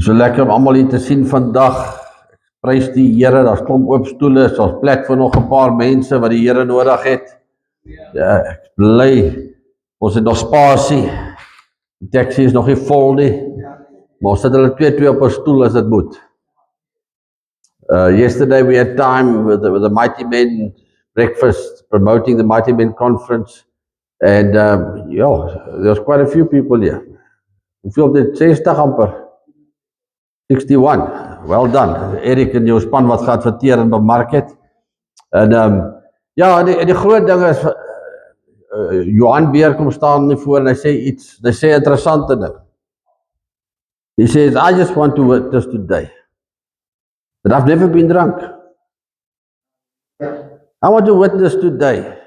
So lekker om almal hier te sien vandag. Prys die Here, daar's klomp oop stoele, daar's plek vir nog 'n paar mense wat die Here nodig het. Ja, ek bly, ons het nog spasie. Die taxi is nog nie vol nie. Maar ons sit hulle twee op 'n stoel as dit moet. Yesterday we had time with the Mighty Men breakfast, promoting the Mighty Men conference. And there was quite a few people here. Hoeveel dit 60 amper? 61. Well done. Erik en jou span wat geadverteer in bemark het. En die groot ding is Johan Beer kom staan nie voor en hy sê interessante ding. He says, I just want to witness today that I've never been drunk. I want to witness today,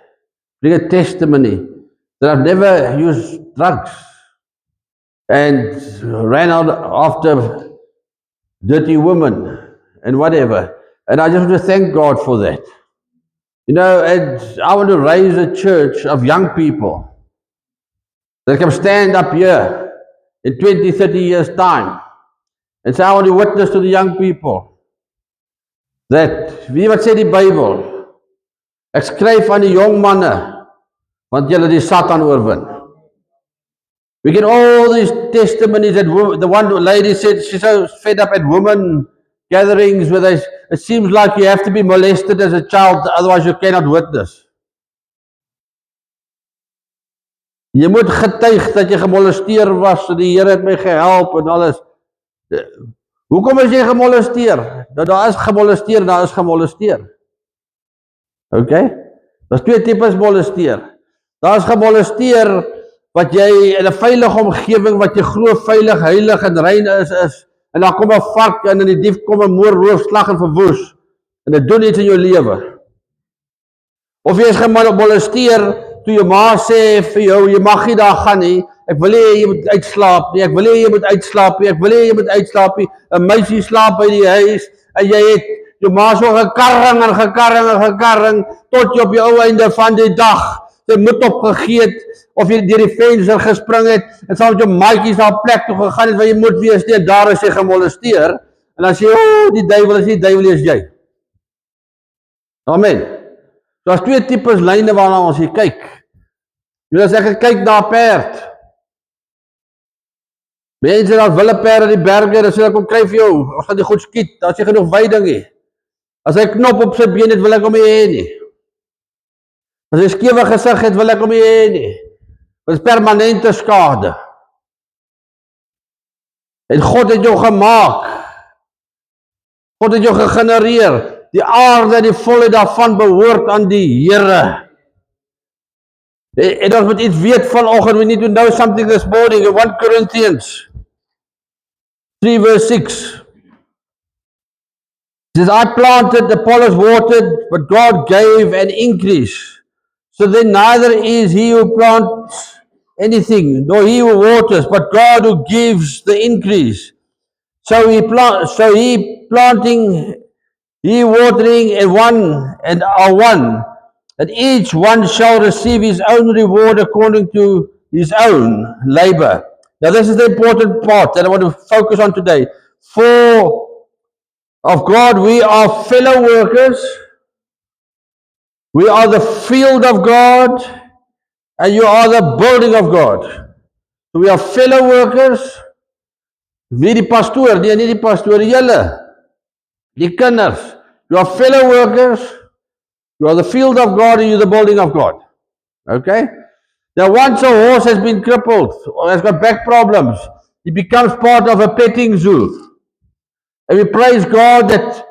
bring a testimony that I've never used drugs and ran out after dirty women and whatever. And I just want to thank God for that. You know, and I want to raise a church of young people that can stand up here in 20, 30 years' time and say, I want to witness to the young people that, wie wat sê die Bybel? Ek skryf aan die jong manne, want julle die Satan oorwin. We get all these testimonies that the one lady said she's so fed up at women gatherings where it seems like you have to be molested as a child, otherwise you cannot witness. Jy moet getuig dat jy gemolesteer was en die Here het my gehelp en alles. Hoekom is jy gemolesteer? Nou daar is gemolesteer, daar is gemolesteer. Okay? Daar's twee tipes molesteer. Daar is gemolesteer wat jy in 'n veilige omgewing wat jy glo veilig, heilig en rein is en dan kom 'n vark en die dief kom en moord, roof, slag en verwoes en dit doen iets in jou lewe. Of jy is gemolesteer toe jou ma sê vir jou, jy mag nie daar gaan nie, ek wil hê jy moet uitslaap nie, ek wil hê jy moet uitslaap nie, ek wil hê jy moet uitslaap nie, 'n meisie slaap by die huis en jy het jou ma so gekarring en gekarring tot jy op die ou einde van die dag jy moet opgegee het, of jy deur die venster gespring het, en saam met jou maatjies na 'n plek toe gegaan het, waar jy moet wees, nie, daar is jy gemolesteer, en dan sê jy, die duiwel is nie, die duiwel is jy. Amen. So as twee tipes lyne waarna ons hier kyk. Jy as ek kyk na 'n perd. Mense wat wille perde in die berge, dan sê ek, kom kry vir jou, ons gaan die goed skiet, daar is nie genoeg weiding nie. As hy knop op sy been het, wil ek hom nie hê nie. As hy skewe gesig het, wil ek hom nie hê nie. Dit is permanente skade. En God het jou gemaak. God het jou gegenereer. Die aarde en die volheid daarvan behoort aan die Here. En ons moet iets weet vanoggend. We need to know something this morning. In 1 Corinthians 3 verse 6. It says, I planted, Apollos watered, but God gave an increase. So then neither is he who plants anything, nor he who waters, but God who gives the increase. So he planting, he watering, and are one, and each one shall receive his own reward according to his own labor. Now this is the important part that I want to focus on today. For of God we are fellow workers. We are the field of God, and you are the building of God. So we are fellow workers. Wie die pastoor? Nee, nie die pastoor, julle. Die kinders. You are fellow workers. You are the field of God, and you are the building of God. Okay? Now once a horse has been crippled, or has got back problems, he becomes part of a petting zoo. And we praise God that,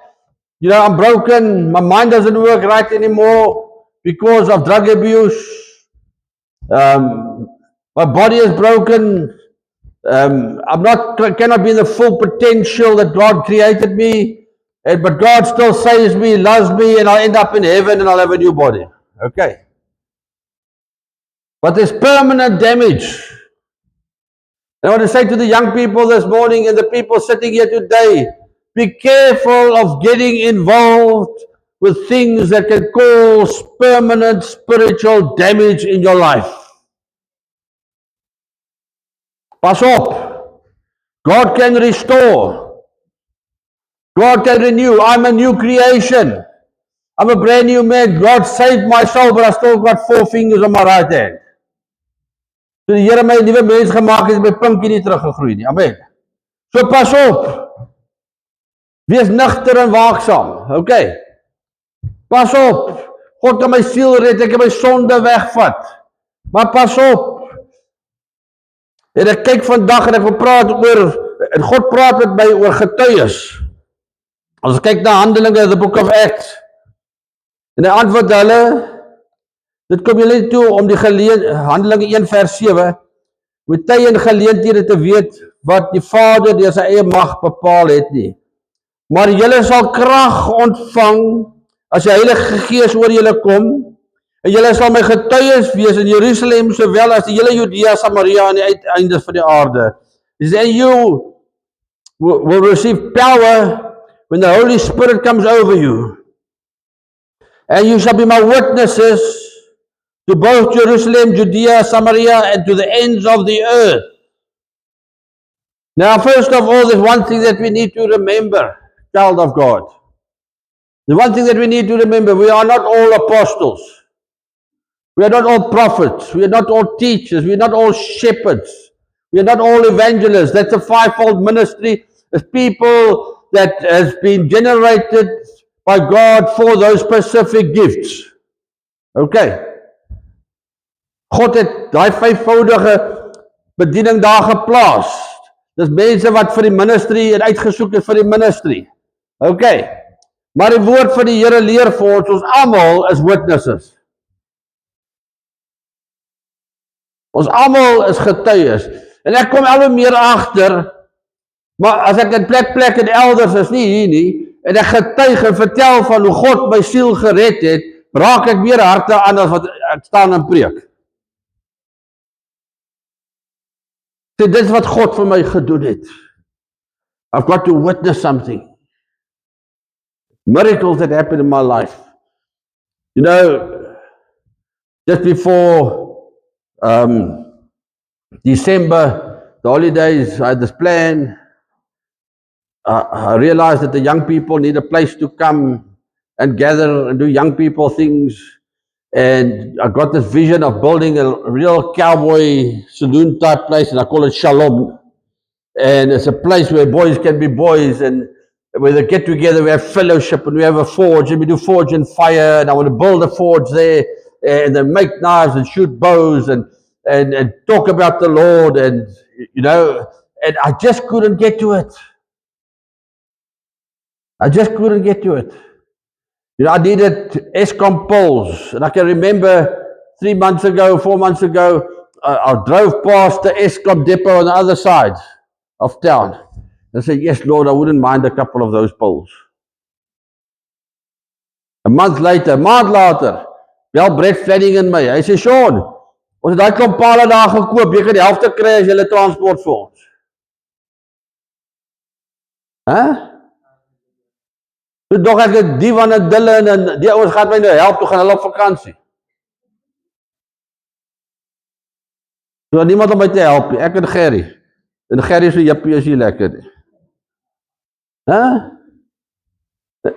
you know, I'm broken, my mind doesn't work right anymore because of drug abuse. My body is broken. Cannot be in the full potential that God created me. But God still saves me, loves me, and I'll end up in heaven and I'll have a new body. Okay. But there's permanent damage. I want to say to the young people this morning and the people sitting here today, be careful of getting involved with things that can cause permanent spiritual damage in your life. Pas op. God can restore. God can renew. I'm a new creation. I'm a brand new man. God saved my soul, but I still got 4 fingers on my right hand. So die Here my nuwe mens gemaak het, my pinkie nie teruggegroei nie. Amen. So pas op. Wees nugter en waaksaam. Okay. Pas op. God kan my siel red, ek kan my sonde wegvat. Maar pas op. En ek kyk vandag en ek wil praat oor, en God praat met my oor getuies. As ek kyk na Handelinge, the book of Acts, en hy antwoord hulle, dit kom julle toe om die Handelinge 1 vers 7, met tye en geleenthede te weet, wat die Vader deur sy eie mag bepaal het nie. Maar julle sal krag ontvang, as die Heilige Gees oor julle kom, en julle sal my getuies wees in Jerusalem, sowel as die hele Judea, Samaria en die uiteindes van die aarde. And you will receive power when the Holy Spirit comes over you. And you shall be my witnesses to both Jerusalem, Judea, Samaria, and to the ends of the earth. Now, first of all, there's one thing that we need to remember, child of God. The one thing that we need to remember, we are not all apostles. We are not all prophets. We are not all teachers. We are not all shepherds. We are not all evangelists. That's a fivefold ministry. It's people that has been generated by God for those specific gifts. Okay. God het daai vyfvoudige bediening daar geplaas. Dis mense wat vir die ministry en uitgesoek het vir die ministry. Okay. Maar die woord van die Here leer vir ons almal is witnesses. Ons almal is getuies. En ek kom al hoe meer agter, maar as ek in plek en elders is, nie hier nie, en ek getuig en vertel van hoe God my siel gered het, raak ek meer harte aan as wat ek staan en preek. Dit is wat God vir my gedoen het. I've got to witness something. Miracles that happened in my life. You know, just before December, the holidays, I had this plan. I realized that the young people need a place to come and gather and do young people things. And I got this vision of building a real cowboy saloon type place, and I call it Shalom. And it's a place where boys can be boys, and where they get together, we have fellowship, and we have a forge, and we do forge and fire, and I want to build a forge there, and they make knives and shoot bows and talk about the Lord, and you know, and I just couldn't get to it. I just couldn't get to it. You know, I needed Eskom poles, and I can remember 4 months ago, I drove past the Eskom depot on the other side of town. I said, yes, Lord, I wouldn't mind a couple of those poles. A maand later, bel Brett Flanagan my. Hy sê, Sean, ons het daai klomp pale daar gekoop, jy kan die helfte kry as jy transport vir ons. Toe dog ek het die van 'n Dylan en die ouens gaan my nou help, toe gaan hulle op vakansie. So niemand om my te help nie, ek en Gerry. En Gerry so jippie is nie lekker nie. En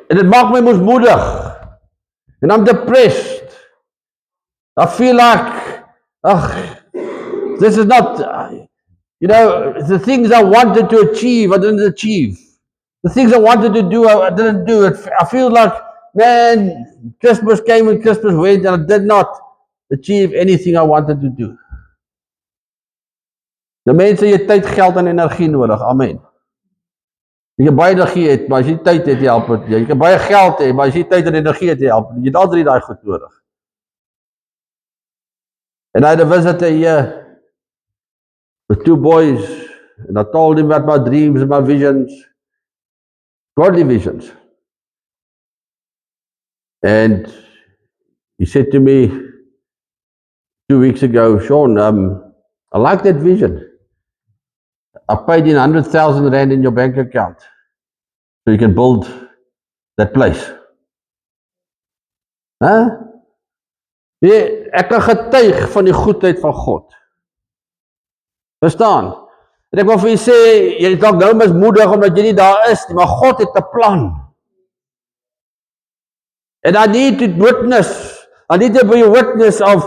dit maak my moesmoedig. And I'm depressed. I feel like, this is not, you know, the things I wanted to achieve, I didn't achieve. The things I wanted to do, I didn't do it. I feel like, man, Christmas came and Christmas went, and I did not achieve anything I wanted to do. Die mense het tyd, geld en energie nodig. Amen. Jy kan baie energie het, maar as jy tyd het, jy help het. Jy kan baie geld hê, maar as jy tyd en energie het, jy help. Jy het al drie daai goed nodig. And I had a visitor here with 2 boys, and I told him about my dreams and my visions, godly visions. And he said to me 2 weeks ago, Sean, I like that vision. I paid in 100,000 rand in your bank account so you can build that place. Ek kan getuig van die goedheid van God. Verstaan? En ek wil vir julle sê, jy is dalk nou mismoedig omdat jy nie daar is nie, maar God het 'n plan. And I need to witness, I need to be a witness of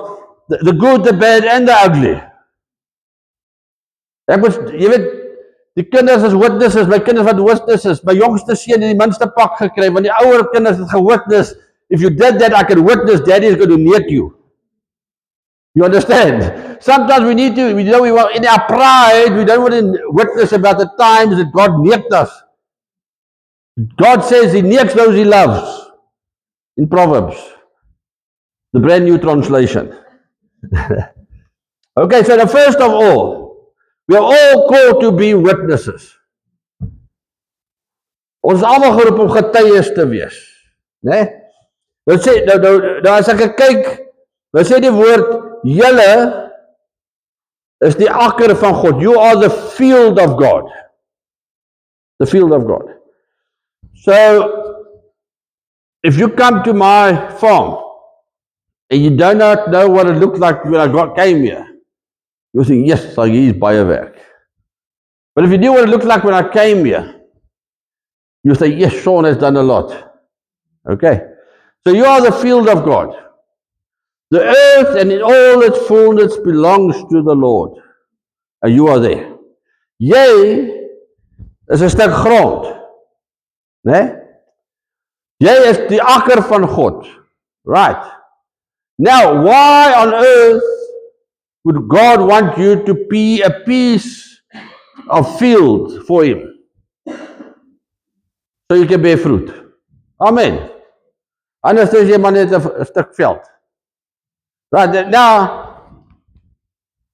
the good, the bad and the ugly. Ek moet, jy weet, die kinders is witnesses, my kinders wat witnesses, my jongste seun het die minste pak gekry, want die ouer kinders het gewitness, if you did that, I can witness, daddy is going to net you. You understand? Sometimes we need to, we want, in our pride, we don't want to witness about the times that God neked us. God says He nekes those He loves. In Proverbs, the brand new translation. Okay, so the first of all, we are all called to be witnesses. Ons is almal geroep om getuies te wees, né? Nou sê nou as ek kyk, nou sê die woord julle is die akker van God. You are the field of God. The field of God. So if you come to my farm and you do not know what it looked like when I came here, you'll think, yes, hier is baie werk. But if you knew what it looked like when I came here, you'll say, yes, Sean has done a lot. Okay? So you are the field of God. The earth and in all its fullness belongs to the Lord. And you are there. Jy is 'n stuk grond. Né? Jy is die akker van God. Right. Now, why on earth would God want you to be a piece of field for Him? So you can bear fruit. Amen. Anders is jy maar net 'n stuk veld. Right. Now,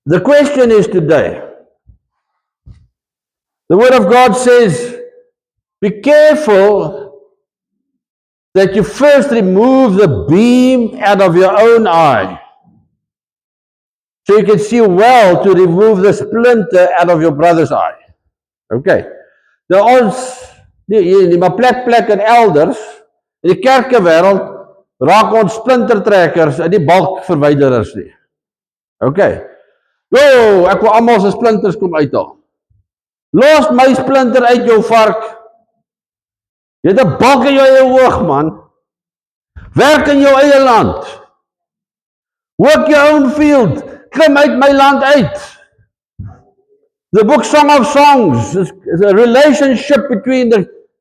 the question is today, the Word of God says, be careful that you first remove the beam out of your own eye, so you can see well to remove the splinter out of your brother's eye. Okay. Nou ons, nie maar plek en elders, in die kerkewêreld, raak ons splintertrekkers en die balk verwyderers nie. Okay. Jo, ek wil almal se splinters kom uithaal. Los my splinter uit jou vark. Jy het 'n balk in jou eie oog, man. Werk in jou eie land. Work your own field. Klim uit my land uit. The book Song of Songs is a relationship between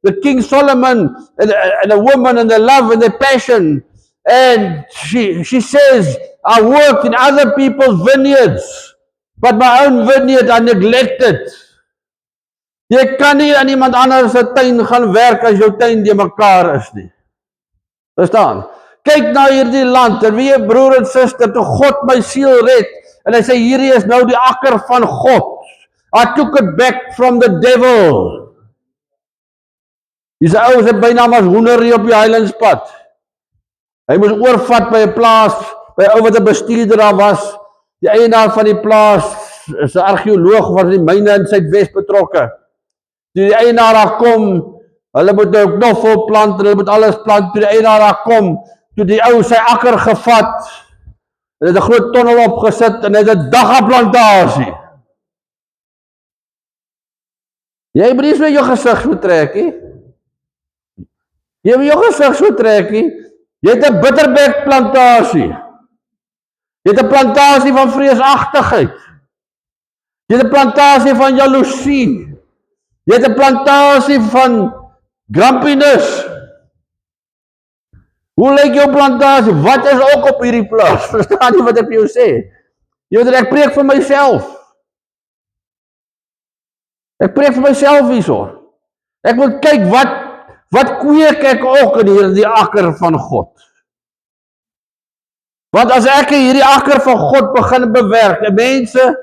the King Solomon and a woman and their love and their passion. And she says, I worked in other people's vineyards, but my own vineyard I neglected. Jy kan nie aan iemand anders se tuin gaan werk as jou tuin die mekaar is nie. Verstaan? Kyk na hierdie land, en wie broer en suster, toe God my siel red, en hy sê, hierdie is nou die akker van God. I took it back from the devil. Dis ou se bynaam as hoenderie op die Highlandspad. Hy moes oorvat by 'n plaas, by 'n ou wat 'n bestuurder daar was. Die eienaar van die plaas is 'n argeoloog wat die myne in Suidwes betrokke. Toe die eienaar daar kom, hulle moet nou knoffel plant, hulle moet alles plant, toe die eienaar daar kom, toe die ou sy akker gevat, en het 'n groot tonnel opgesit, en het 'n daggaplantasie. Jy moet nie so jou gesig so trek nie. Jy moet jou gesig so trek nie. Jy het 'n bitterbek plantasie. Jy het 'n plantasie van vreesagtigheid. Jy het 'n plantasie van jaloesie. Jy het 'n plantasie van grumpiness. Hoe lyk jou plantasie? Wat is ook op hierdie plaas? Verstaan jy wat ek vir jou sê? Jy weet ek preek vir myself. Ek preek vir myself hierso. Ek moet kyk wat kweek ek ook in hierdie akker van God. Want as ek hierdie akker van God begin bewerk, en mense,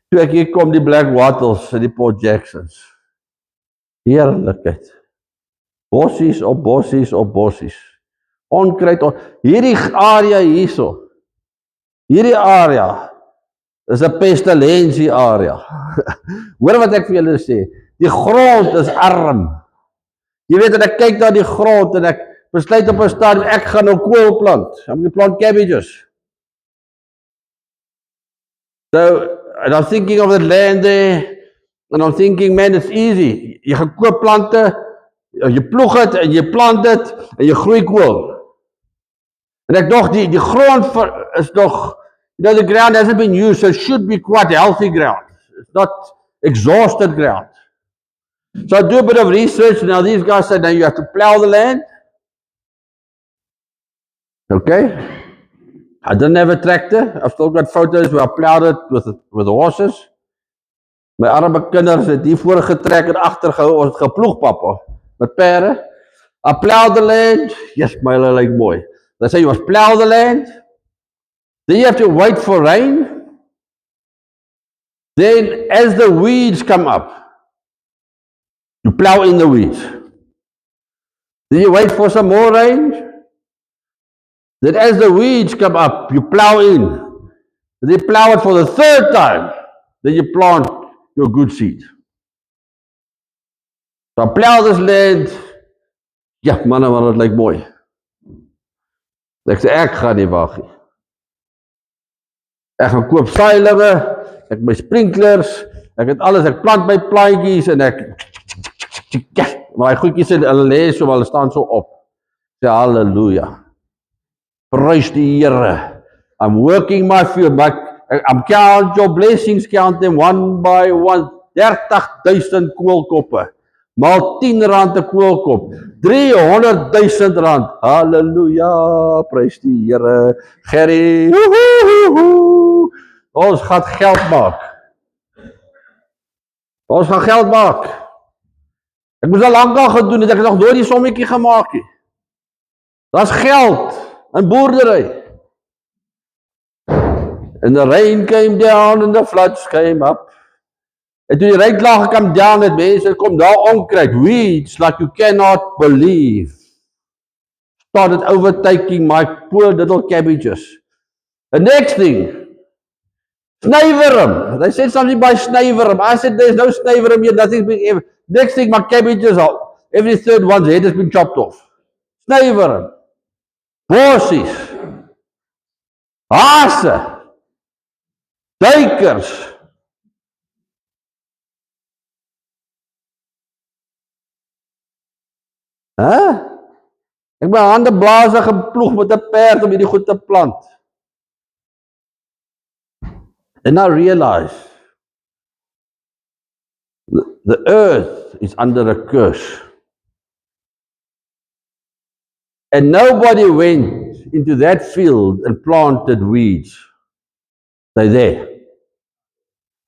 toe ek hier kom, die Black Wattles en die Port Jacksons, heerlikheid, bossies op bossies op bossies, onkruid, hierdie area hierso, hierdie area, is 'n pestilensie area. Hoor wat ek vir julle sê, die grond is arm. Jy weet, en ek kyk na die grond, en ek besluit op 'n stadium, ek gaan nou kool plant, ek moet plant cabbages. So, and I'm thinking of the land there, and I'm thinking, man, it's easy. Jy gaan koop plante, jy ploeg dit en jy plant dit en jy groei kool. En ek dog die grond is nog, the ground hasn't been used, so it should be quite healthy ground. It's not exhausted ground. So I do a bit of research. Now these guys said, now you have to plow the land. Okay. I didn't have a tractor. I've still got photos where I plowed it with horses. My arme kinders het hier voor getrek en agter gehou, ons het geploeg, papa, met perde. I plowed the land. Yes, my like mooi. They say you must plow the land. Then you have to wait for rain. Then as the weeds come up, you plow in the weeds. Then you wait for some more rain. Then as the weeds come up, you plow in. Then you plow it for the third time. Then you plant your good seed. So I plow this land. Ja, manne, maar het lyk mooi. Ek sê, ek gaan nie wag nie. Ek gaan koop saailinge, ek my sprinklers, ek het alles, ek plant my plaatjies en ek maar die goedjies hulle lê so, hulle staan so op. Sê halleluja. Prys die Here. I'm working my field, I'm count your blessings, count them one by one. 30,000 koolkoppe. Maal 10 rand 'n koolkop. 300,000 rand. Halleluja. Prys die Here. Gerry. Ons gaan geld maak. Ons gaan geld maak. Ek moes al lank al gedoen het, ek het nog nooit die sommetjie gemaak nie. Daar's geld in boerdery. And the rain came down and the floods came up. En toe die reënklaag kom down, het mense kom daar onkruid, weeds like you cannot believe. Started overtaking my poor little cabbages. The next thing, snywerm. They said something by snywerm. I said there's no snywerm here, nothing's been. Next thing, my cabbages are, every third one's head has been chopped off. Snywerm. Bossies. Hase. Duikers. Ek my hande blaase geploeg met 'n perd om hierdie goed te plant. And I realized the earth is under a curse. And nobody went into that field and planted weeds. They're there.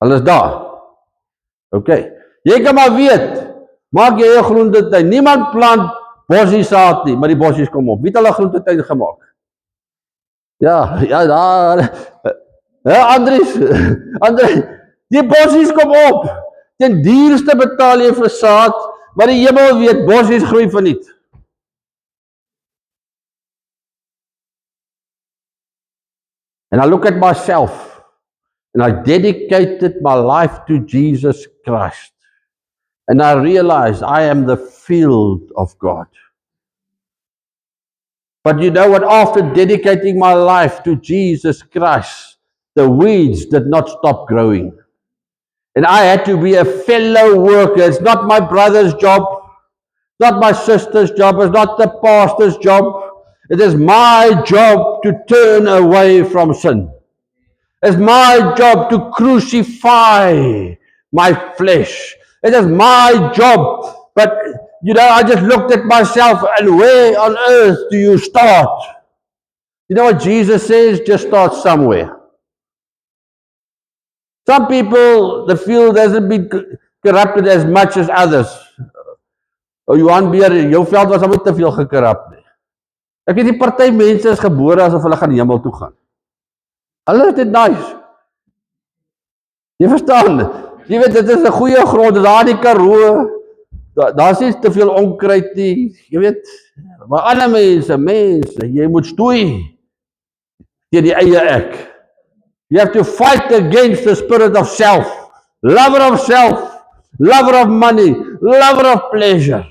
Hulle is daar. Okay. Jy kan maar weet, maak jy 'n groentetuin. Niemand plant bossiesaad nie, maar die bossies kom op. Wie het hulle groentetuin gemaak? Ja, daar. Andries, die bossies kom op. Ten duurste betaal jy vir saad, maar die hemel weet, bossies groei verniet. And I look at myself, and I dedicated my life to Jesus Christ. And I realized I am the field of God. But you know what? After dedicating my life to Jesus Christ, the weeds did not stop growing. And I had to be a fellow worker. It's not my brother's job, not my sister's job, it's not the pastor's job. It is my job to turn away from sin. It's my job to crucify my flesh. It is my job. But, you know, I just looked at myself, and where on earth do you start? You know what Jesus says? Just start somewhere. Some people, the field hasn't been corrupted as much as others. Johan Beer, jou veld was al te veel gekorrupt. Ek weet die party mense is gebore asof hulle gaan hemel toe gaan. Hulle is dit nice. Jy verstaan? Jy weet, dit is 'n goeie grond, daar die Karoo, daar's nie te veel onkruid nie, jy weet, maar ander mense, jy moet stoei teen die eie ek. You have to fight against the spirit of self, lover of money, lover of pleasure.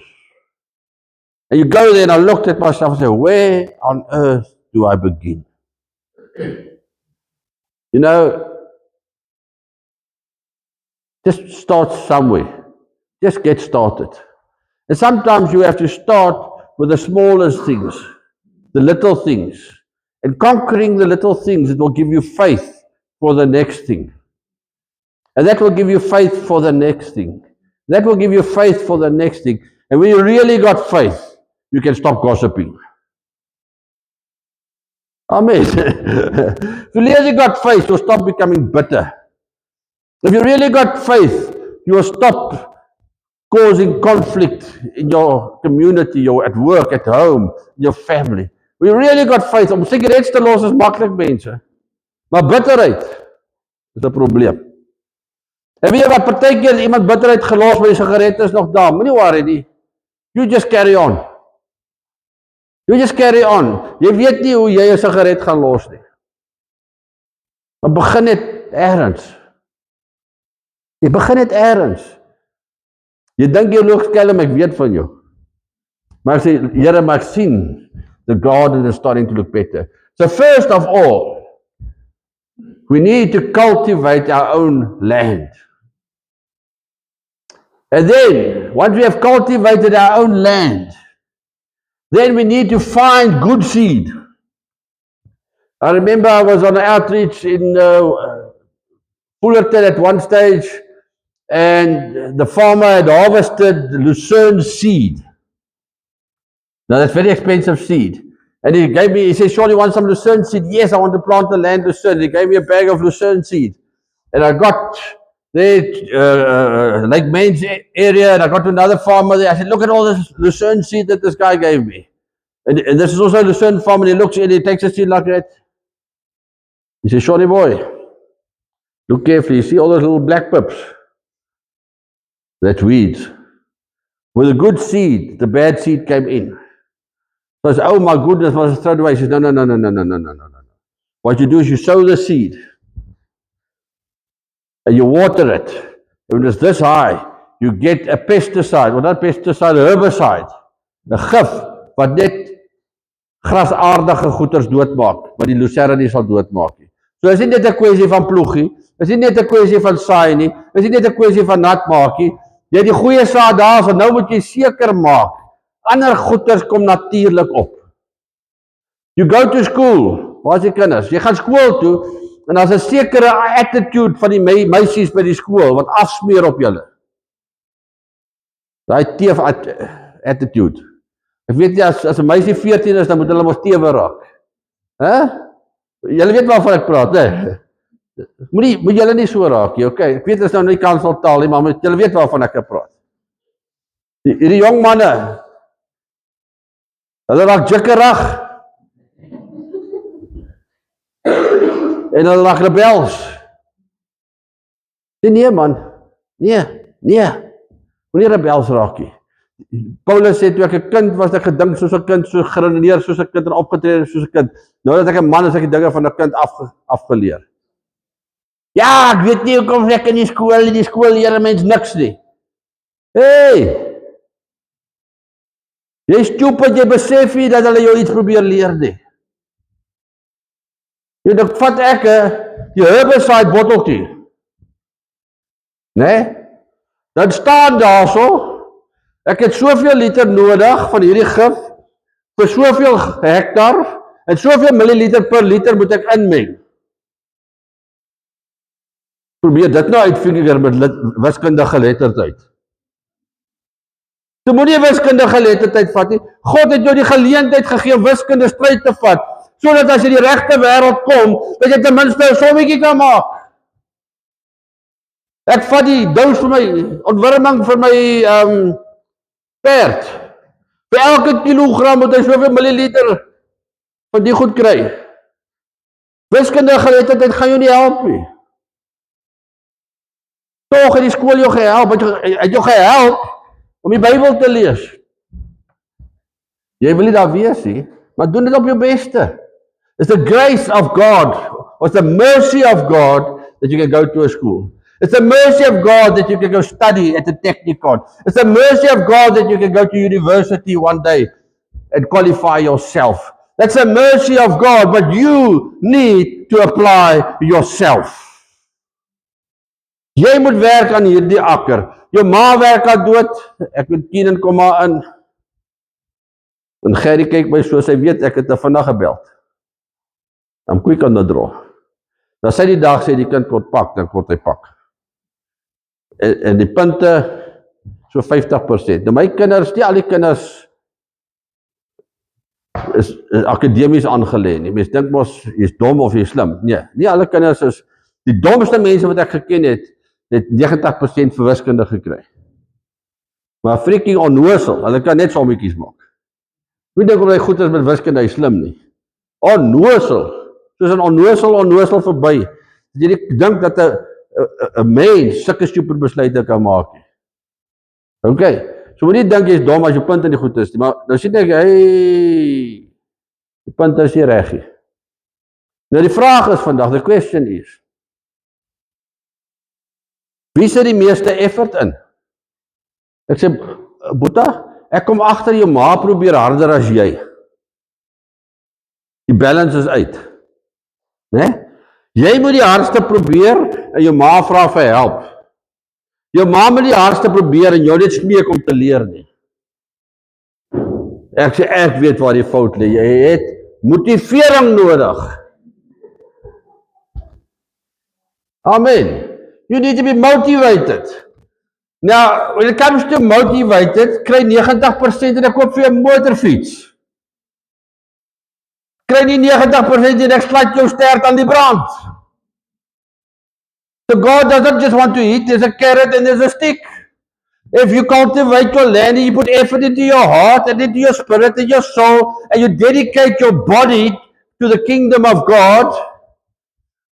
And you go there, and I looked at myself and said, where on earth do I begin? You know, Just start somewhere. Just get started. And sometimes you have to start with the smallest things, the little things. And conquering the little things, it will give you faith for the next thing. And that will give you faith for the next thing. That will give you faith for the next thing. And when you really got faith, you can stop gossiping. Amen. If you really got faith, you'll stop becoming bitter. If you really got faith, you will stop causing conflict in your community, or at work, at home, in your family. We really got faith. Om sigarets te los is maklik, mense. Maar bitterheid is 'n probleem. En weet jy wat, partykeer iemand bitterheid gelos, maar die sigaret is nog daar. Moenie worry nie. You just carry on. You just carry on. Jy weet nie hoe jy 'n sigaret gaan los nie. Maar begin net ergens. Jy begin net ergens. Jy dink jy loop skelm, ek weet van jou. Maar ek sê, Here, maar ek sien the garden is starting to look better. So first of all, we need to cultivate our own land. And then, once we have cultivated our own land, then we need to find good seed. I remember I was on an outreach in Fullerton at one stage, and the farmer had harvested Lucerne seed. Now that's very expensive seed. And he said, Sean, you want some Lucerne seed? Yes, I want to plant the land Lucerne. He gave me a bag of Lucerne seed. And I got there, Lake Mains area, and I got to another farmer there. I said, look at all this Lucerne seed that this guy gave me. And this is also a Lucerne farm, and he looks and he takes a seed like that. He says, Shawnee boy, look carefully. You see all those little black pips? That's weeds. With a good seed, the bad seed came in. So I said, oh my goodness, I was thrown away. He says, no. What you do is you sow the seed. And you water it. And when it's this high, you get a pesticide, or not pesticide, a herbicide. 'n gif wat net grasaardige goeters doodmaak, wat die lucerne nie sal doodmaak nie. So is nie net 'n kwessie van ploegie, is nie net 'n kwessie van saai nie, is nie net 'n kwessie van nat maak nie. Jy het die goeie saad daar, so nou moet jy seker maak, ander goeters kom natuurlik op. You go to school, waar is die kinders? Jy gaan skool toe, en daar's 'n sekere attitude van die meisies by die skool, wat afsmeer op julle. Daai teef attitude. Ek weet nie, as 'n meisie 14 is, dan moet hulle mos tewe raak. Julle weet waarvan ek praat, hè? Moet julle nie so raak nie, okay? Ek weet, dit is nou nie kanseltaal nie, maar julle weet waarvan ek praat. Hierdie jong manne, hulle raak jikkerig, en hulle raak rebels. Nee man, nee, moenie rebels raak nie. Paulus sê, toe ek 'n kind was, ek gedink soos 'n kind, so geredeneer soos 'n kind, en opgetree soos 'n kind. Nou dat ek 'n man is, ek die dinge van 'n kind afgeleer. Ja, ek weet nie hoekom ek in die skool leer mens niks nie. Hey! Jy is stupid, jy besef nie dat hulle jou iets probeer leer nie. Jy dink, vat ek die herbicide botteltjie. Nee? Dan staan daar so, ek het soveel liter nodig van hierdie gif, vir soveel hektar, en soveel milliliter per liter moet ek inmeng. Probeer dit nou uitfigure met wiskundige geletterdheid. Jy moet nie wiskundige geletterdheid vat nie. God het jou die geleentheid gegee om wiskunde stryd te vat, sodat as jy die regte wêreld kom, dat jy ten minste 'n sommetjie kan maak. Ek vat die dous vir my, ontwurming vir my perd. Vir elke kilogram moet hy soveel milliliter van die goed kry. Wiskundige geletterdheid gaan jou nie help nie. Toch het die skool jou gehelp, het jou gehelp om die Bybel te lees. Jy wil nie daar wees nie, maar doen dit op jou beste. It's the grace of God, or it's the mercy of God that you can go to a school. It's the mercy of God that you can go study at the Technikon. It's the mercy of God that you can go to university one day and qualify yourself. That's the mercy of God, but you need to apply yourself. Jy moet werk aan hierdie akker. Jou ma werk al dood. Ek met Keenan kom maar in. En Gerry kyk my so, sy weet ek het vandag gebeld. I'm quick on the draw. Dan sy die dag sê die kind word pak, dan word hy pak. En die punte so 50%. Nou my kinders, nie al die kinders is akademies aangelê nie. Mens dink mos jy's dom of jy's slim. Nee, nie alle kinders is die domste mense wat ek geken het 90% vir wiskunde gekry. Maar freaking onnoosel, hulle kan net sommetjies maak. Wie dink of hy goed is met wiskunde, hy slim nie. Onnoosel, soos 'n onnoosel verby. Jy dink dat 'n mens sulke stupid besluite kan maak nie. Okay. So moet nie dink jy's dom as jou punte nie goed is nie, maar nou sien ek, hey, die punte is nie reg nie. Nou die vraag is vandag, the question is, wie sit die meeste effort in? Ek sê, Boeta, ek kom agter jou ma probeer harder as jy. Die balance is uit. Né? Jy moet die hardste probeer en jou ma vra vir help. Jou ma moet die hardste probeer en jou net smeek om te leer nie. Ek sê, ek weet waar die fout lê. Jy het motivering nodig. Amen. You need to be motivated. Now, when it comes to motivated, kry 90% en ek koop vir jou 'n motorfiets. Kry nie 90% en ek sluit jou stert aan die brand. So God doesn't just want to eat, there's a carrot and there's a stick. If you cultivate your land and you put effort into your heart and into your spirit and your soul and you dedicate your body to the kingdom of God,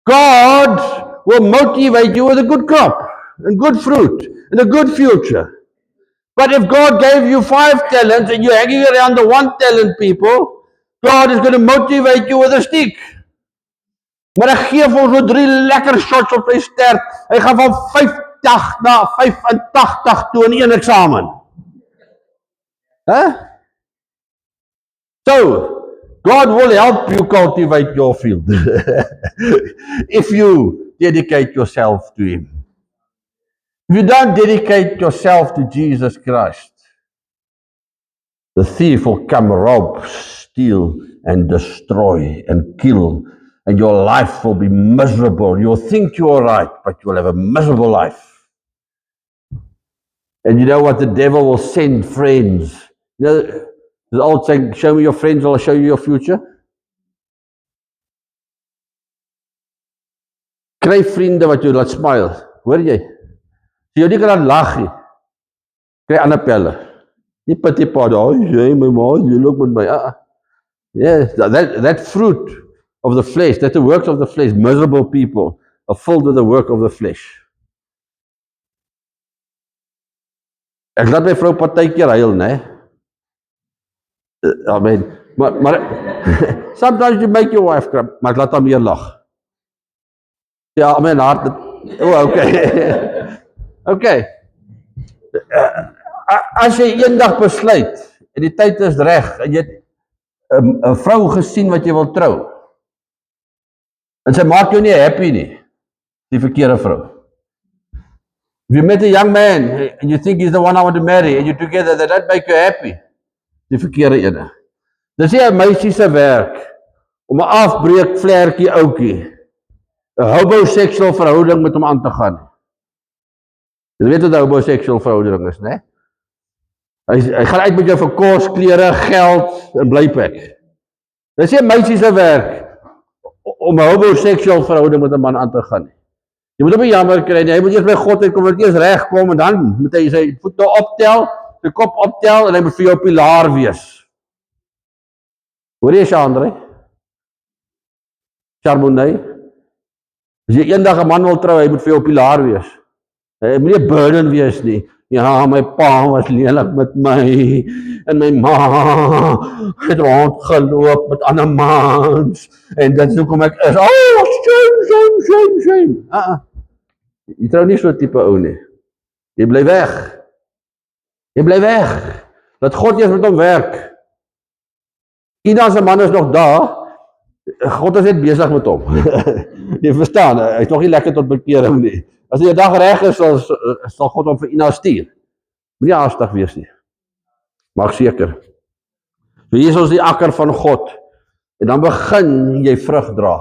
God will motivate you with a good crop and good fruit and a good future. But if God gave you 5 talents and you're hanging around the 1 talent people, God is going to motivate you with a stick. Maar hy gee vir ons so 3 lekker shots op sy stert. Hy gaan van 50 na 85 toe in 1 eksamen. Huh? So, God will help you cultivate your field. If you dedicate yourself to Him. If you don't dedicate yourself to Jesus Christ, the thief will come, rob, steal, and destroy, and kill, and your life will be miserable. You'll think you're right, but you'll have a miserable life. And you know what? The devil will send friends. You know, the old saying, show me your friends, I'll show you your future. Kry vriende wat jou laat smile, hoor jy? As jy nie kan laat lag nie, kry ander pelle. Nie pity pa, jy my ma, jy loop met my. Yes, that fruit of the flesh, that the works of the flesh, miserable people are filled with the work of the flesh. Ek laat my vrou partykeer huil, né? Amen. Maar sometimes you make your wife cry, maar ek laat haar meer lag. Ja, my hart. Okay. Okay. As jy eendag besluit en die tyd is reg en jy het 'n vrou gesien wat jy wil trou. En sy maak jou nie happy nie. Die verkeerde vrou. If you met a young man and you think he's the one I want to marry and you're together, that don't make you happy. Die verkeerde ene. Dis nie 'n meisie se werk om 'n afbreek vlerkie ouetjie 'n homoseksuele verhouding met hom aan te gaan. Jy weet wat 'n homoseksuele verhouding is, né? Hy gaan uit met jou vir kos, klere, geld en blyplek. Dis nie 'n meisie se werk om 'n homoseksuele verhouding met 'n man aan te gaan nie. Jy moet hom nie jammer kry nie. Hy moet eers by God uitkom, want eers reg kom en dan moet hy sy voete optel, sy kop optel en hy moet vir jou pilaar wees. Hoor jy, Chandre? Charbonnet? As jy eendag 'n man wil trou, hy moet vir jou pilaar wees. Hy moet nie 'n burden wees nie. Ja, my pa was lelik met my en my ma het rondgeloop met ander mans en dit is hoekom ek is. Oh, shame. Jy trou nie so tipe ou nie. Jy bly weg. Laat God eers met hom werk. Ida se man is nog daar. God is net besig met hom. Jy verstaan, hy's nog nie lekker tot bekering nie. As die dag reg is, sal God hom vir Ina stuur. Moenie haastig wees nie. Maak seker. So hier is ons die akker van God. En dan begin jy vrug dra.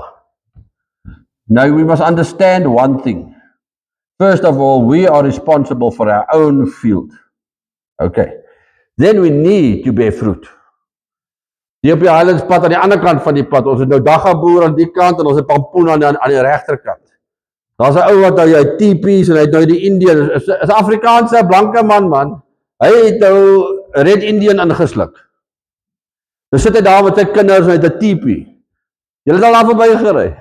Now we must understand one thing. First of all, we are responsible for our own field. Okay. Then we need to bear fruit. Die op die Highlandspad aan die ander kant van die pad, ons het nou daggaboer aan die kant en ons het pampoen aan die regterkant. Daar's 'n ou wat nou hy teepies en hy het nou die Indian, is 'n Afrikaanse blanke man. Hy het nou Red Indian ingesluk. Dan sit hy daar met sy kinders en hy het 'n teepie. Julle het al daar verby gery.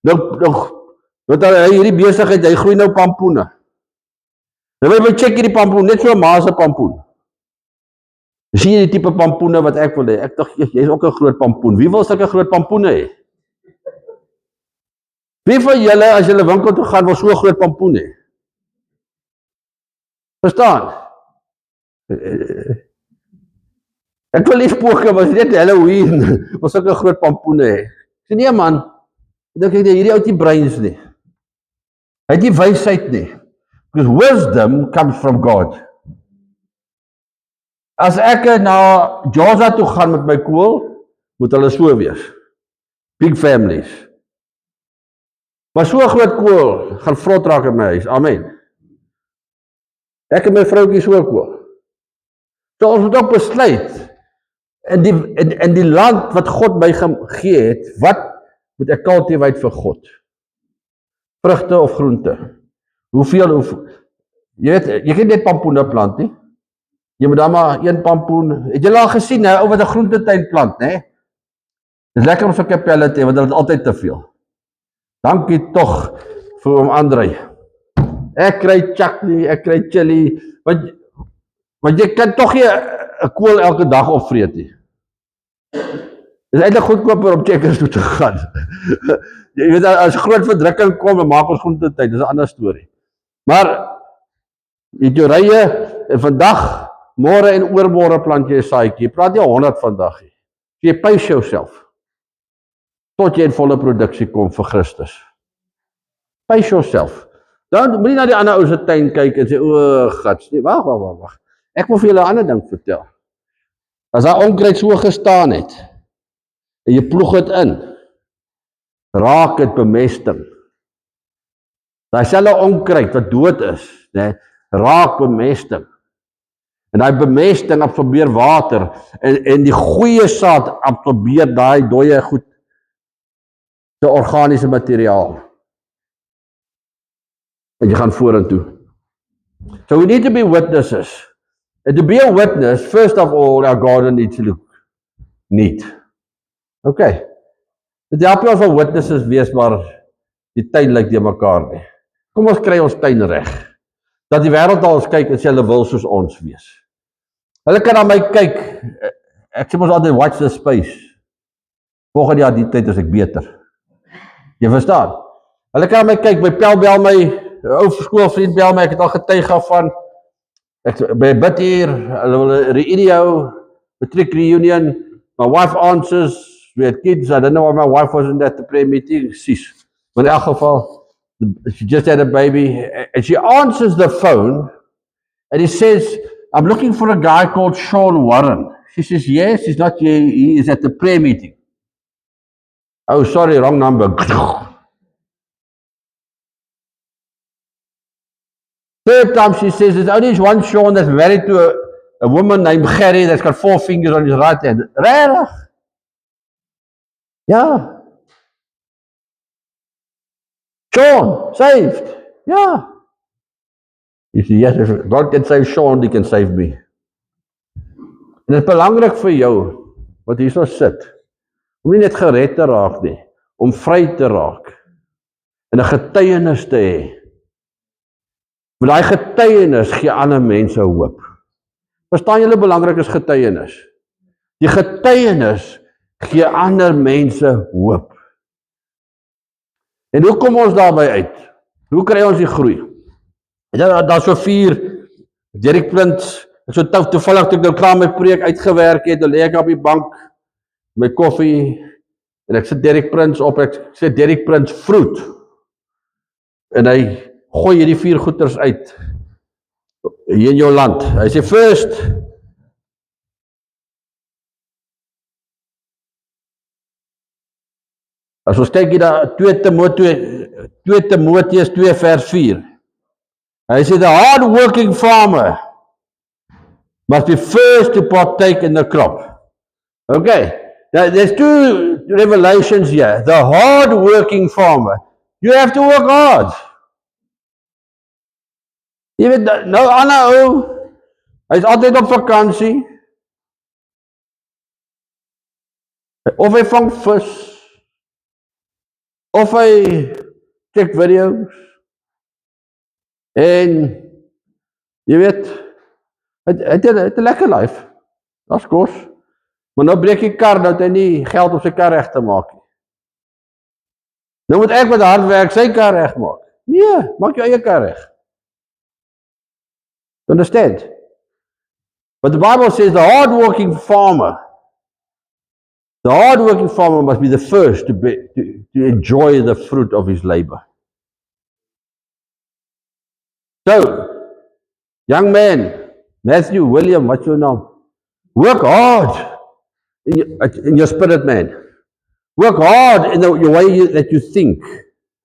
Nou hy hierdie besigheid, hy groei nou pampoene. Nou wil jy check hierdie pampoen, net so 'n ma se pampoen. Sien jy die tipe pampoene wat ek wil hê? Ek dink jy's ook 'n groot pampoen. Wie wil sulke groot pampoene hê? Wie van julle as julle winkel toe gaan wil so 'n groot pampoen hê? Verstaan? Ek wil nie spook, maar net Halloween wil sulke groot pampoene hê. Sê nee man, ek dink hierdie ou het nie breins nie. Hy het nie wysheid nie. Because wisdom comes from God. As ek na Joza toe gaan met my kool, moet hulle so wees. Big families. Maar so groot kool gaan vrot raak in my huis. Amen. Ek en my vroukie so kool. So ons moet ook besluit, in die land wat God my gegee het, wat moet ek cultivate vir God? Vrugte of groente? Hoeveel, jy weet, jy kan net pampoene plant nie. Jy moet dan maar een pampoen, het julle al gesien, ou wat 'n groentetuin plant, né? Dis lekker om so 'n kapelle te hê, want hulle het altyd te veel. Dankie tog vir oom Andrei. Ek kry chutney, ek kry chili, want jy kan tog nie 'n kool elke dag opvreet nie. Dis eintlik goedkoper om Checkers toe te gaan. Jy weet, as groot verdrukking kom, dan maak ons groentetuin, dis 'n ander storie. Maar jy rye en vandag, môre en oormôre plant jy 'n saadjie. Jy praat nie 100 vandag nie. Jy pace jouself tot jy in volle produksie kom vir Christus. Pace yourself. Dan moenie na die ander ou se tuin kyk en sê o, gats, nee, wag. Ek wil vir julle 'n ander ding vertel. As daai onkruid so gestaan het en jy ploeg dit in, raak dit bemesting. Daai selfe onkruid wat dood is, né, raak bemesting. En daai bemesting absorbeer water en die goeie saad absorbeer daai dooie goed, se organiese materiaal. En jy gaan vorentoe. So we need to be witnesses. And to be a witness, first of all, our garden needs to look neat. Okay. Dit help nie ons wel witnesses wees, maar die tuin lyk nie mekaar nie. Kom ons kry ons tuin reg. Dat die wêreld al ons kyk en sê hulle wil soos ons wees. Hulle kan na my kyk, ek sê mos altyd watch the space. Volgende jaar die tyd is ek beter. Jy verstaan? Hulle kan na my kyk, my pel bel my, ou skoolvriend bel my, ek het al getuig van, ek by bid hier, hulle wil 'n reunion, matric reunion, my wife answers, we had kids, I don't know why my wife wasn't at the prayer meeting, sis. But in elk geval, she just had a baby, and she answers the phone, and he says, I'm looking for a guy called Sean Warren. She says, yes, he's not here, he is at the prayer meeting. Oh, sorry, wrong number. Third time she says, there's only one Sean that's married to a woman named Gerry that's got 4 fingers on his right hand. Regtig? Ja. Sean, saved. Ja. You see, yes, if God can save Sean, he can save me. En dit is belangrik vir jou, wat hier so sit, om nie net gered te raak nie, om vry te raak, en 'n getuienis te hê. Want daai getuienis gee ander mense hoop. Verstaan julle belangrik is getuienis? Die getuienis gee ander mense hoop. En hoe kom ons daarby uit? Hoe kry ons die groei? Daar so 4 Derek Prins, so toevallig toe ek nou klaar my preek uitgewerk het, dan lê ek op die bank, my koffie, en ek sit Derek Prins op, ek sê Derek Prins fruit. En hy gooi jy die 4 goeters uit hier in jou land. Hy sê first, as ons kyk hier na 2 Timoteus 2 vers 4. Hy sê the hard-working farmer must be first to partake in the crop. Okay, now there's 2 revelations here. The hard-working farmer, you have to work hard. Jy weet, nou ander ou, hy is altyd op vakansie, of hy vang vis, of hy check video's, en jy weet, hy het 'n lekker life, dat is kos, maar nou breek die kar, dat hy nie geld op sy kar reg te maak nie. Nou moet ek met hard werk sy kar reg maak. Nee, maak jou eie kar reg. Understand? But the Bible says the hard-working farmer must be the first to enjoy the fruit of his labor. So, young man, Matthew, William, what's your name? Work hard in your spirit, man. Work hard in the way that you think.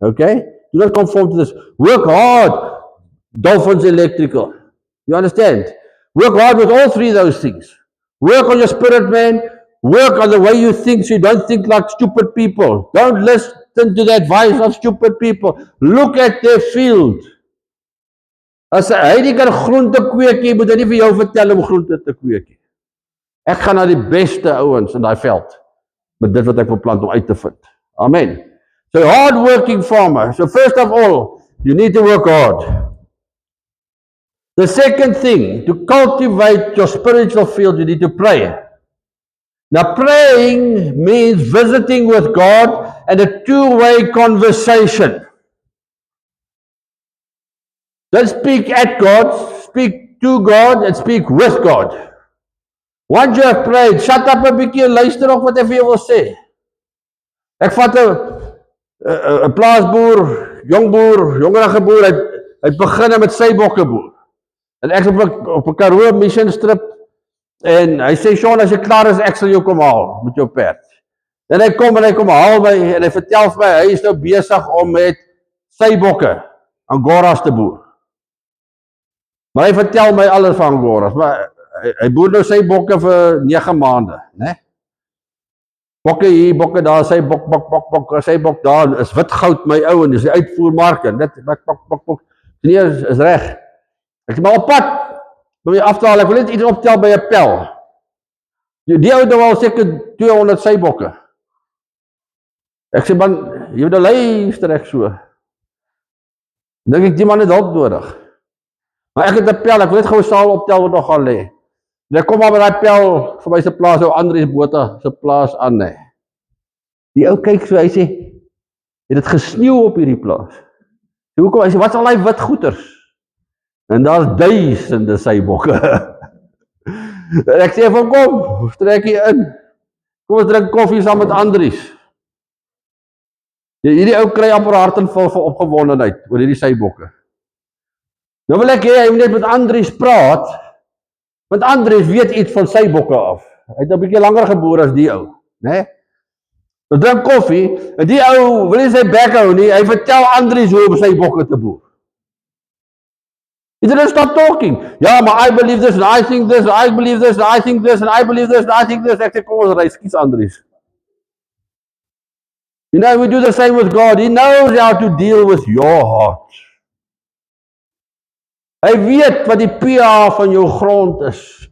Okay? Do not conform to this. Work hard, Dolphins Electrical. You understand? Work hard with all 3 of those things. Work on your spirit, man. Work on the way you think so you don't think like stupid people. Don't listen to the advice of stupid people. Look at their field. As hy nie kan groente kweek nie, moet hy nie vir jou vertel om groente te kweek nie. Ek gaan na die beste ouens in daai veld met dit wat ek beplan om uit te vind. Amen. So hard-working farmer. So first of all, you need to work hard. The second thing, to cultivate your spiritual field, you need to pray. Now praying means visiting with God and a 2-way conversation. Don't speak at God, speak to God and speak with God. Once you have prayed, shut up 'n bietjie en luister nog wat hy vir jou wil sê. Ek vat 'n plaasboer, jongerige boer, hy begin met sy bokke boer. En ek op 'n Karoo mission strip, en hy sê, Sean, as jy klaar is, ek sal jou kom haal met jou perd. En hy kom haal my, en hy vertel vir my, hy is nou besig om met sy bokke, Angoras te boer. Maar hy vertel my alles van Angoras, maar hy boer nou sy bokke vir 9 maande, né? Bokke hier, bokke daar, sy bok, sy bok daar, is wit goud my ou, en dis die uitvoermark, en dit, bok, nee, is reg. Ek sê, maar op pad, om jy af te haal, ek wil net iets optel by 'n pel. Die ou nou al seker 200 sy bokke. Ek sê, man, jy moet nou luister ek so. Dink ek, die man het hulp nodig. Maar ek het 'n pel, ek wil net gou saal optel wat nog gaan lê. En ek kom maar met daai pel vir my se plaas, ou Andries Botha se plaas aan, nee. Die ou kyk so, hy sê, het dit gesneeu op hierdie plaas? So, hoekom? Hy sê, wat is al die wit goeters? En daar's duisende sy bokke. En ek sê van kom, trek hier in. Kom ons drink koffie saam met Andries. Hierdie ou kry amper hart en vol van opgewondenheid oor hierdie sy bokke. Nou wil ek hê hy moet net met Andries praat, want Andries weet iets van sy bokke af. Hy het 'n bietjie langer geboer as die ou, né? Nou drink koffie, en die ou wil nie sy bek hou nie, hy vertel Andries hoe om sy bokke te boer. He didn't stop talking. Yeah, but I believe this, and I think this, and I believe this, and I think this, and I believe this, and I think this. Ek sê, kom ons ry, skies Andries. You know, we do the same with God. He knows how to deal with your heart. Hy weet wat die pH van jou grond is.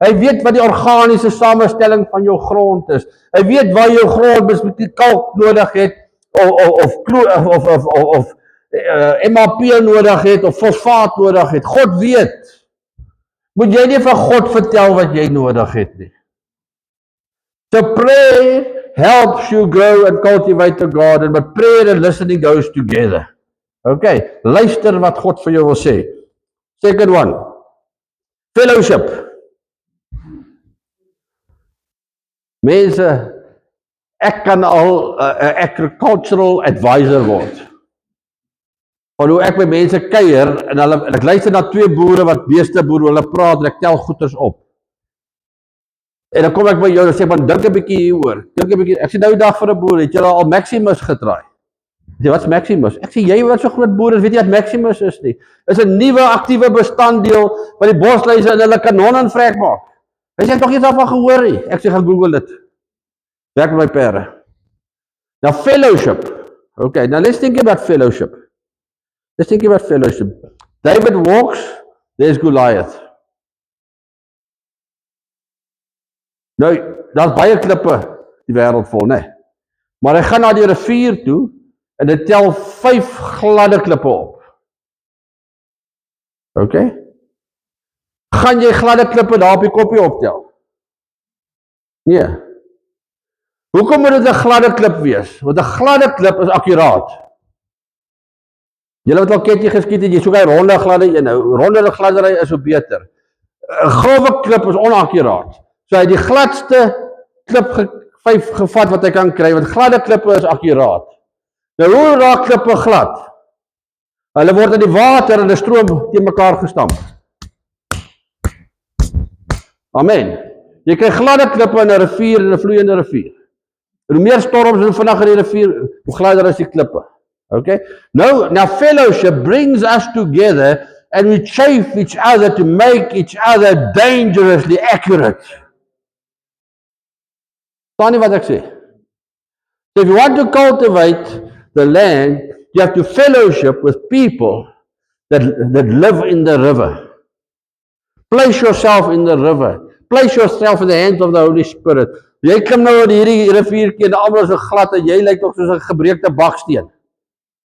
Hy weet wat die organiese samestelling van jou grond is. Hy weet waar jou grond miskien kalk nodig het, of MAP nodig het, of fosfaat nodig het. God weet. Moet jy nie vir God vertel wat jy nodig het nie. So prayer helps you grow and cultivate the garden, but prayer and listening goes together. Okay, luister wat God vir jou wil sê. Second one, fellowship. Mense, ek kan al 'n agricultural advisor word. van hoe ek by mense kuier, en ek luister na 2 boere wat beeste boer, hulle praat en ek tel goeders op. En dan kom ek by jou en sê, man, dink 'n bietjie hieroor, dink 'n bietjie, ek sê nou die dag vir 'n boer, het jy al Maximus getraai? Ek sê, wat's Maximus? Ek sê, jy wat so groot boer is, weet jy wat Maximus is nie? Is 'n nuwe aktiewe bestanddeel wat die bosluise in hulle kanon vrek maak. Hy sê, tog iets daarvan gehoor nie. Ek sê, gaan Google dit. Werk met my pere. Now fellowship. Okay, now let's think about fellowship. Let's think about fellowship. David walks, there's Goliath. Nou, daar's baie klippe die wêreld vol, né? Maar hy gaan na die rivier toe en dit tel 5 gladde klippe op. Okay? Gaan jy gladde klippe daar op die koppie optel? Nee. Hoekom moet dit 'n gladde klip wees? Want 'n gladde klip is akkuraat. Julle wat al ketjie geskiet het, jy soek hy ronde gladde een. Nou, ronde gladdery is hoe beter. 'n Grove klip is onakkuraat. So hy het die gladste klip 5 gevat wat hy kan kry, want gladde klippe is akkuraat. Nou hoe raak klippe glad? Hulle word in die water en 'n stroom teen mekaar gestamp. Amen. Jy kry gladde klippe in 'n rivier en 'n vloeiende rivier. Hoe meer storms en vinnig in die rivier, hoe gladder is die klippe. Okay? Now fellowship brings us together and we chafe each other to make each other dangerously accurate. Staan nie wat ek sê. So if you want to cultivate the land, you have to fellowship with people that live in the river. Place yourself in the river. Place yourself in the hands of the Holy Spirit. Jy klim nou in hierdie riviertjie en almal is so glad en jy lyk tog soos 'n gebreekte baksteen.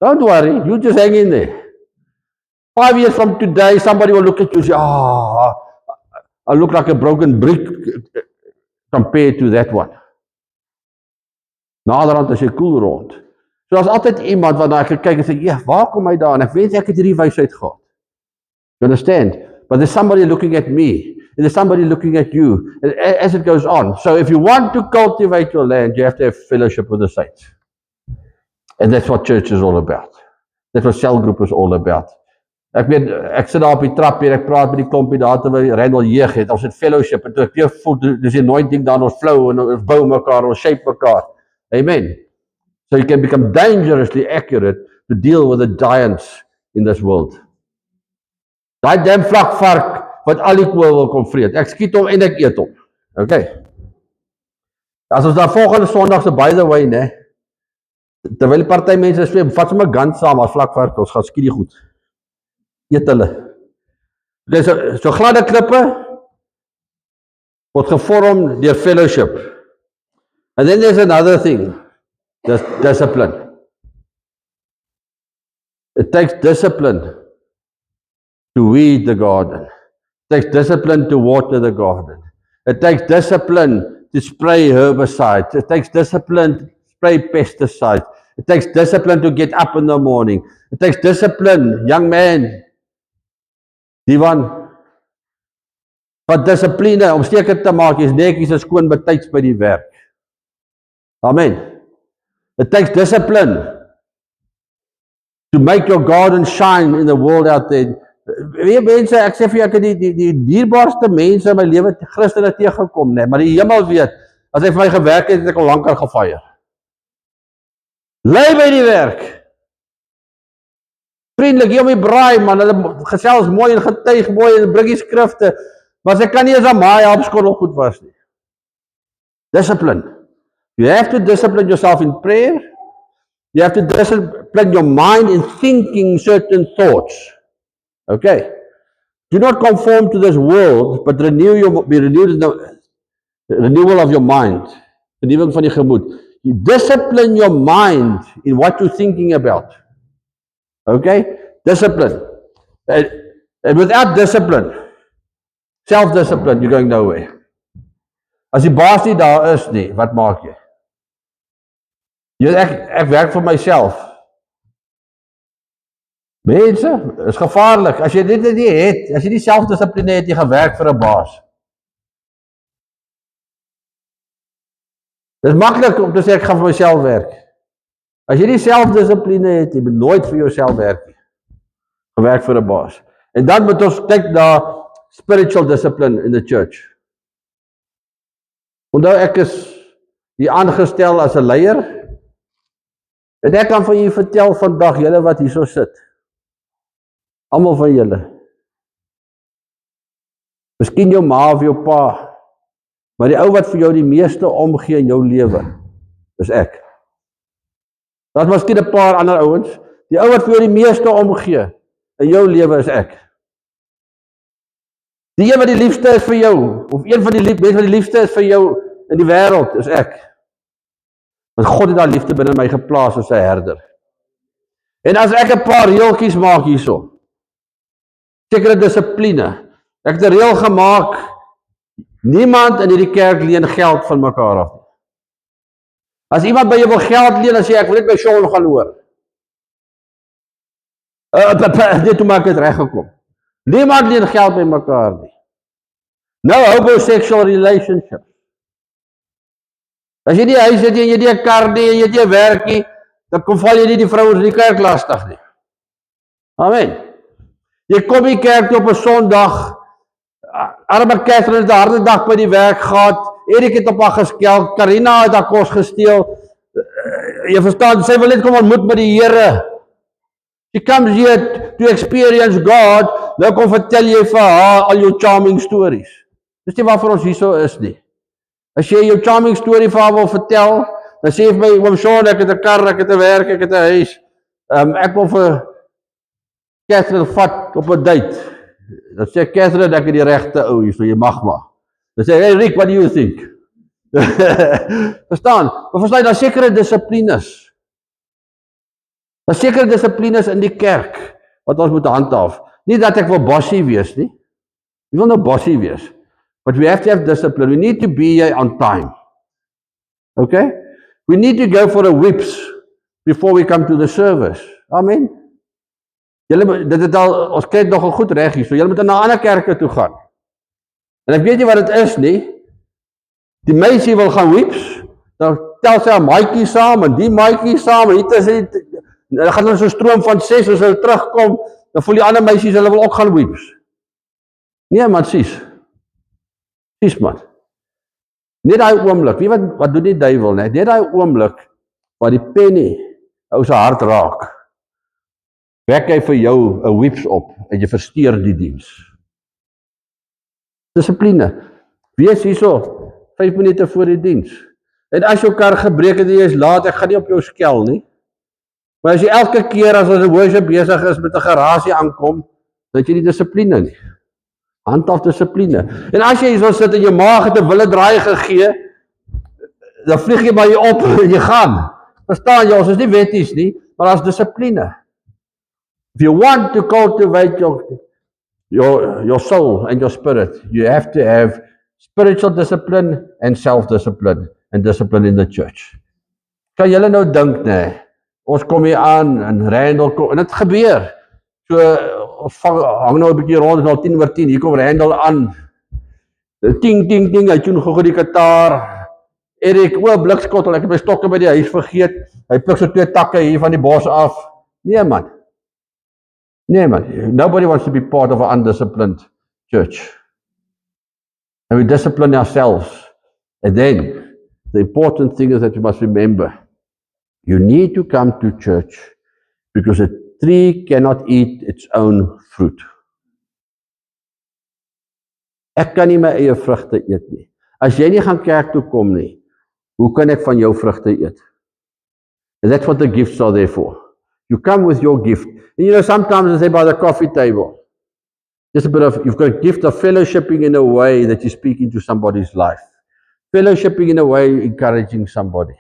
Don't worry, you just hang in there. 5 years from today, somebody will look at you and say, I look like a broken brick compared to that one. Naderhand as jy koel rond. So daar's altyd iemand wat na ek kyk en sê, ja, waar kom hy daar? En ek wens ek het hierdie wysheid gehad. You understand? But there's somebody looking at me. And there's somebody looking at you as it goes on. So if you want to cultivate your land, you have to have fellowship with the saints. And that's what church is all about. That's what cell group is all about. Ek sit daar op die trap hier, ek praat met die klompie daar terwyl Randall jeug het. Ons het fellowship en toe ek weer voel, dis die anointing daar, ons flow en ons bou mekaar, ons shape mekaar. Amen. So you can become dangerously accurate to deal with the giants in this world. Daai damn vlakvark wat al die kool wil kom vreet. Ek skiet hom en ek eet hom. Okay. As ons daar volgende Sondag se by the way, né? Terwyl die party mense sê, vat sommer 'n gun saam as vlakvark, ons gaan skiet die goed. Eet hulle. Okay, so gladde klippe word gevorm deur fellowship. And then there's another thing. There's discipline. It takes discipline to weed the garden. It takes discipline to water the garden. It takes discipline to spray herbicides. It takes discipline to spray pesticides. It takes discipline to get up in the morning. It takes discipline, young man. Wat dissipline om seker te maak jy's netjies en skoon betyds by die werk. Amen. It takes discipline to make your garden shine in the world out there. Weet mense, ek sê vir jou, ek het die dierbaarste mense in my lewe Christene teëgekom, nee, maar die hemel weet, as hy vir my gewerk het ek al lankal gefire. Lei by die werk. Vriendelik, jy om die braai, man, hulle gesels mooi en getuig mooi en bring die skrifte, maar sy kan nie eens aan my helpskottel goed was nie. Discipline. You have to discipline yourself in prayer. You have to discipline your mind in thinking certain thoughts. Okay. Do not conform to this world, but be renewed in the renewal of your mind. Vernuwing van die gemoed. You discipline your mind in what you're thinking about. Okay? Discipline. And without discipline, self-discipline, you're going nowhere. As die baas nie daar is nie, wat maak jy? Ek werk vir myself. Mense, is gevaarlik. As jy dit nie het, as jy nie selfdissipline het, jy gaan werk vir 'n baas. Dit is maklik om te sê ek gaan vir myself werk. As jy nie selfdissipline het, jy moet nooit vir jouself werk nie. gewerk vir 'n baas. En dan moet ons kyk na spiritual discipline in the church. Onthou ek is hier aangestel as 'n leier. En ek kan van julle vertel vandag, julle wat hierso sit. Almal van julle. Miskien jou ma of jou pa, maar die ou wat vir jou die meeste omgee in jou lewe, is ek. Daar's miskien 'n paar ander ouens, die ou wat vir jou die meeste omgee in jou lewe is ek. Die een wat die liefste is vir jou, of een van die mense wat die liefste is vir jou in die wêreld, is ek. Want God het daai liefde binne my geplaas as 'n herder. En as ek 'n paar reeltjies maak hierso, sekere dissipline, ek het 'n reël gemaak, niemand in hierdie kerk leen geld van mekaar af nie. As iemand by jou wil geld leen, dan sê ek wil net by Sean gaan hoor. Dit toe maak het reggekom. Niemand leen geld by mekaar nie. Nou homosexual relationships. As jy nie huis het, jy nie 'n kar nie, jy het nie 'n werk nie, dan kom val jy nie die vrouens in die kerk lastig nie. Amen. Jy kom die kerk toe op 'n Sondag, arme Catherine het 'n harde dag by die werk gehad, Erik het op haar geskelk, Karina het haar kos gesteel, jy verstaan, sy wil net kom ontmoet met die Here. She comes here to experience God, nou kom vertel jy vir haar al jou charming stories. Dis nie waarvoor ons hierso is nie. As jy jou charming story vir haar wil vertel, dan sê jy vir my, oom Sean, ek het 'n kar, ek het 'n werk, ek het 'n huis, ek wil vir Catherine vat op 'n date. Dan sê Catherine, ek het die regte ou hier, so jy mag maar. Dan sê, hey Rick, what do you think? Verstaan? Maar verstaan, daar sekere dissiplines. Daar sekere dissiplines in die kerk, wat ons moet handhaaf. Nie dat ek wil bossy wees nie. Ek wil nou bossy wees. But we have to have discipline. We need to be here on time. Okay? We need to go for a whips before we come to the service. Amen. Julle, dit het al, ons kyk nogal goed reg hier, so julle moet na ander kerke toe gaan. En ek weet nie wat dit is nie. Die meisie wil gaan whips, dan tel sy 'n maatjie saam, en die maatjie saam, en hier tussen, dan gaan hulle so 'n stroom van 6, as hulle terugkom, dan voel die ander meisies, hulle wil ook gaan whips. Nee man, sies man. Net daai oomblik, weet wat doen die duiwel, net daai oomblik, waar die penny, ou se hart raak, wek hy vir jou 'n whips op, en jy versteur die diens. Dissipline. Wees hierso, 5 minute voor die diens. En as jou kar gebreek het en jy is laat, ek gaan nie op jou skel nie. Maar as jy elke keer as ons 'n worship besig is met 'n garasie aankom, dan het jy nie dissipline nie. Handhaaf dissipline. En as jy hierso sit en jou maag het 'n wille draai gegee, dan vlieg jy maar hier op en jy gaan. Verstaan jy, ons is nie wetties nie, maar daar's dissipline. If you want to cultivate your soul and your spirit, you have to have spiritual discipline and self-discipline and discipline in the church. Kan julle nou dink, nee, ons kom hier aan en Randall kom, en dit gebeur. So, ons hang nou 'n bietjie rond, nou 10:10, hier kom Randall aan. Ting, ting, ting, hy tune gou die gitaar. Erik, blikskottel, ek het my stokke by die huis vergeet. Hy pluk so 2 takke hier van die bos af. Nee man. Nobody wants to be part of an undisciplined church. And we discipline ourselves. And then, the important thing is that you must remember, you need to come to church because a tree cannot eat its own fruit. Ek kan nie my eie vrugte eet nie. As jy nie gaan kerk toe kom nie, hoe kan ek van jou vrugte eet? And that's what the gifts are there for. You come with your gift. And you know, sometimes they say by the coffee table, just a bit of, you've got a gift of fellowshipping in a way that you speak into somebody's life. Fellowshipping in a way, encouraging somebody.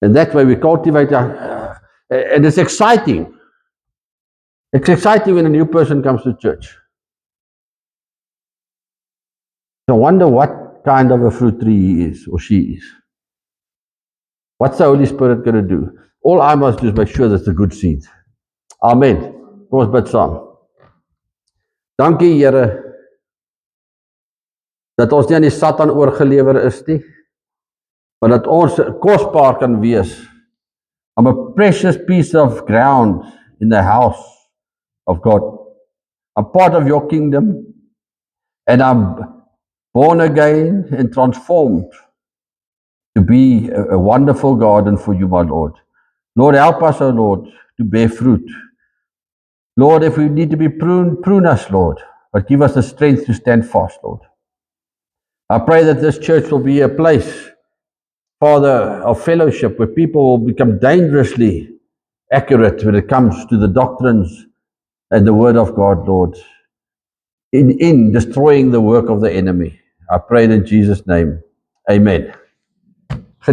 And that way we cultivate and it's exciting. It's exciting when a new person comes to church. So I wonder what kind of a fruit tree he is or she is. What's the Holy Spirit going to do? All I must do is make sure that's a good seed. Amen. Kom ons bid saam. Dankie Here, dat ons nie aan die Satan oorgelewer is nie, maar dat ons kosbaar kan wees, om a precious piece of ground in the house of God. I'm part of your kingdom, and I'm born again and transformed to be a wonderful garden for you, my Lord. Lord, help us, O Lord, to bear fruit. Lord, if we need to be pruned, prune us, Lord, but give us the strength to stand fast, Lord. I pray that this church will be a place, Father, of fellowship where people will become dangerously accurate when it comes to the doctrines and the word of God, Lord, in destroying the work of the enemy. I pray in Jesus' name. Amen.